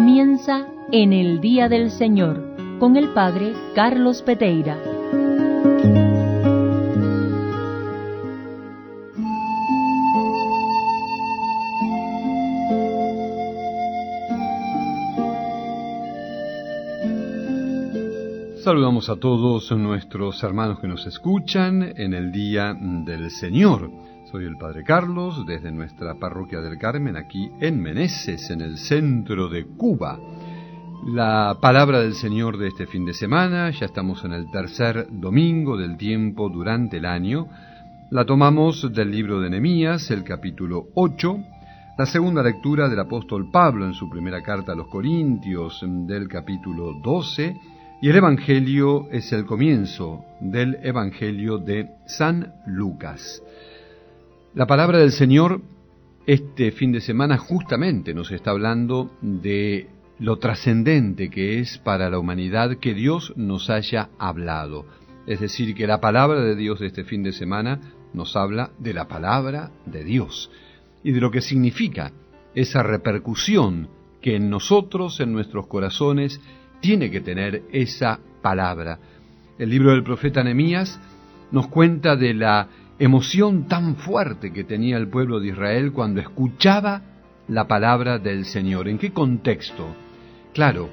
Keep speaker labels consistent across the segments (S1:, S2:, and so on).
S1: Comienza En el Día del Señor, con el Padre Carlos Peteira.
S2: Saludamos a todos nuestros hermanos que nos escuchan en el Día del Señor. Soy el Padre Carlos, desde nuestra Parroquia del Carmen, aquí en Meneses, en el centro de Cuba. La palabra del Señor de este fin de semana, ya estamos en el tercer domingo del tiempo durante el año. La tomamos del libro de Nehemías, el capítulo 8, la segunda lectura del apóstol Pablo en su primera carta a los Corintios, del capítulo 12, y el Evangelio es el comienzo del Evangelio de San Lucas. La palabra del Señor este fin de semana justamente nos está hablando de lo trascendente que es para la humanidad que Dios nos haya hablado. Es decir, que la palabra de Dios de este fin de semana nos habla de la palabra de Dios y de lo que significa esa repercusión que en nosotros, en nuestros corazones, tiene que tener esa palabra. El libro del profeta Nehemías nos cuenta de la emoción tan fuerte que tenía el pueblo de Israel cuando escuchaba la palabra del Señor. ¿En qué contexto? Claro,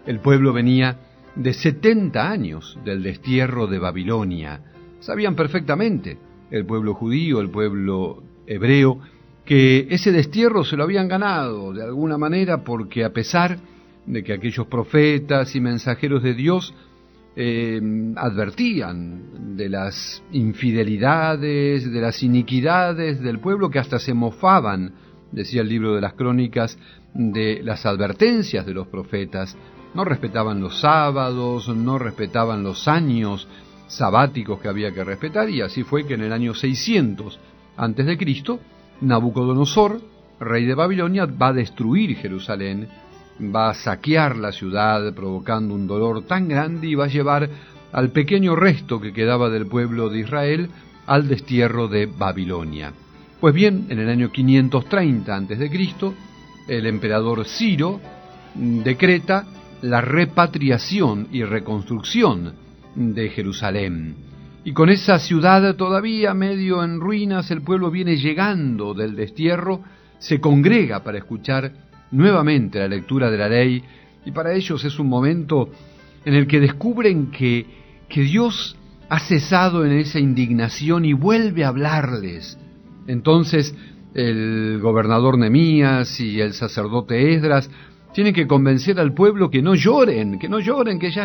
S2: el pueblo venía de 70 años del destierro de Babilonia. Sabían perfectamente, el pueblo judío, el pueblo hebreo, que ese destierro se lo habían ganado de alguna manera porque a pesar de que aquellos profetas y mensajeros de Dios advertían de las infidelidades, de las iniquidades del pueblo, que hasta se mofaban, decía el libro de las Crónicas, de las advertencias de los profetas. No respetaban los sábados, no respetaban los años sabáticos que había que respetar, y así fue que en el año 600 antes de Cristo, Nabucodonosor, rey de Babilonia, va a destruir Jerusalén, va a saquear la ciudad provocando un dolor tan grande y va a llevar al pequeño resto que quedaba del pueblo de Israel al destierro de Babilonia. Pues bien, en el año 530 a.C., el emperador Ciro decreta la repatriación y reconstrucción de Jerusalén. Y con esa ciudad todavía medio en ruinas, el pueblo viene llegando del destierro, se congrega para escuchar nuevamente la lectura de la ley, y para ellos es un momento en el que descubren que Dios ha cesado en esa indignación y vuelve a hablarles. Entonces el gobernador Nehemías y el sacerdote Esdras tienen que convencer al pueblo que no lloren, que ya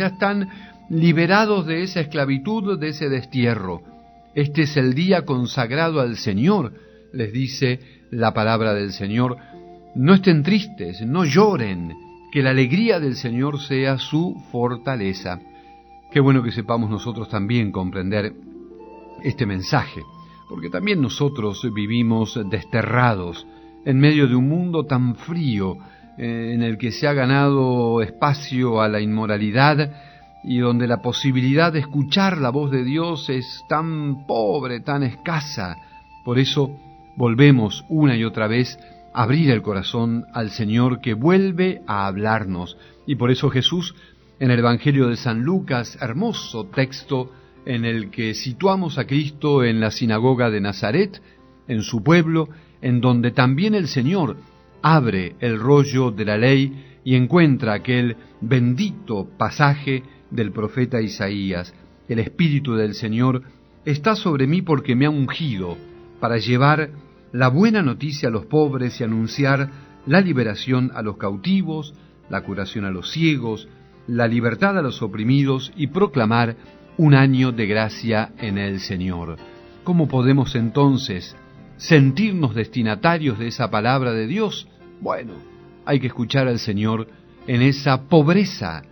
S2: están liberados de esa esclavitud, de ese destierro. Este es el día consagrado al Señor, les dice la palabra del Señor. No estén tristes, no lloren, que la alegría del Señor sea su fortaleza. Qué bueno que sepamos nosotros también comprender este mensaje, porque también nosotros vivimos desterrados en medio de un mundo tan frío, en el que se ha ganado espacio a la inmoralidad y donde la posibilidad de escuchar la voz de Dios es tan pobre, tan escasa. Por eso volvemos una y otra vez abrir el corazón al Señor, que vuelve a hablarnos. Y por eso Jesús, en el Evangelio de San Lucas, hermoso texto en el que situamos a Cristo en la sinagoga de Nazaret, en su pueblo, en donde también el Señor abre el rollo de la ley y encuentra aquel bendito pasaje del profeta Isaías: el Espíritu del Señor está sobre mí porque me ha ungido para llevar la buena noticia a los pobres y anunciar la liberación a los cautivos, la curación a los ciegos, la libertad a los oprimidos y proclamar un año de gracia en el Señor. ¿Cómo podemos entonces sentirnos destinatarios de esa palabra de Dios? Bueno, hay que escuchar al Señor en esa pobreza.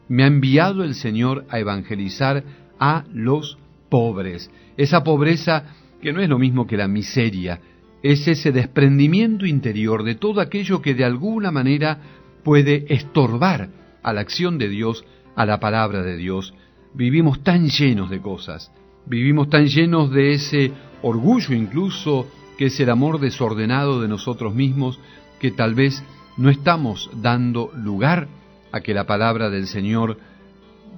S2: Me ha enviado el Señor a evangelizar a los pobres. Esa pobreza que no es lo mismo que la miseria, es ese desprendimiento interior de todo aquello que de alguna manera puede estorbar a la acción de Dios, a la palabra de Dios. Vivimos tan llenos de cosas, vivimos tan llenos de ese orgullo incluso, que es el amor desordenado de nosotros mismos, que tal vez no estamos dando lugar a que la palabra del Señor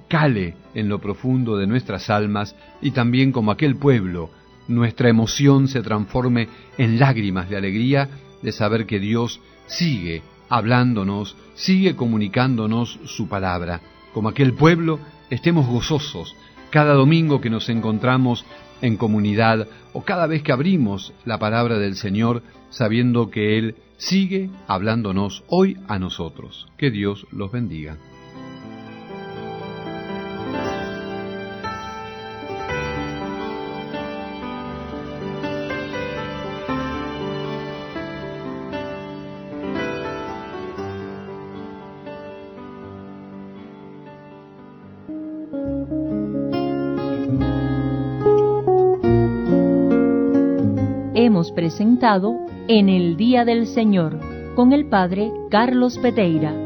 S2: cale en lo profundo de nuestras almas y también como aquel pueblo, nuestra emoción se transforme en lágrimas de alegría de saber que Dios sigue hablándonos, sigue comunicándonos su palabra. Como aquel pueblo, estemos gozosos cada domingo que nos encontramos en comunidad o cada vez que abrimos la palabra del Señor, sabiendo que Él sigue hablándonos hoy a nosotros. Que Dios los bendiga.
S1: Hemos presentado En el Día del Señor con el Padre Carlos Peteira.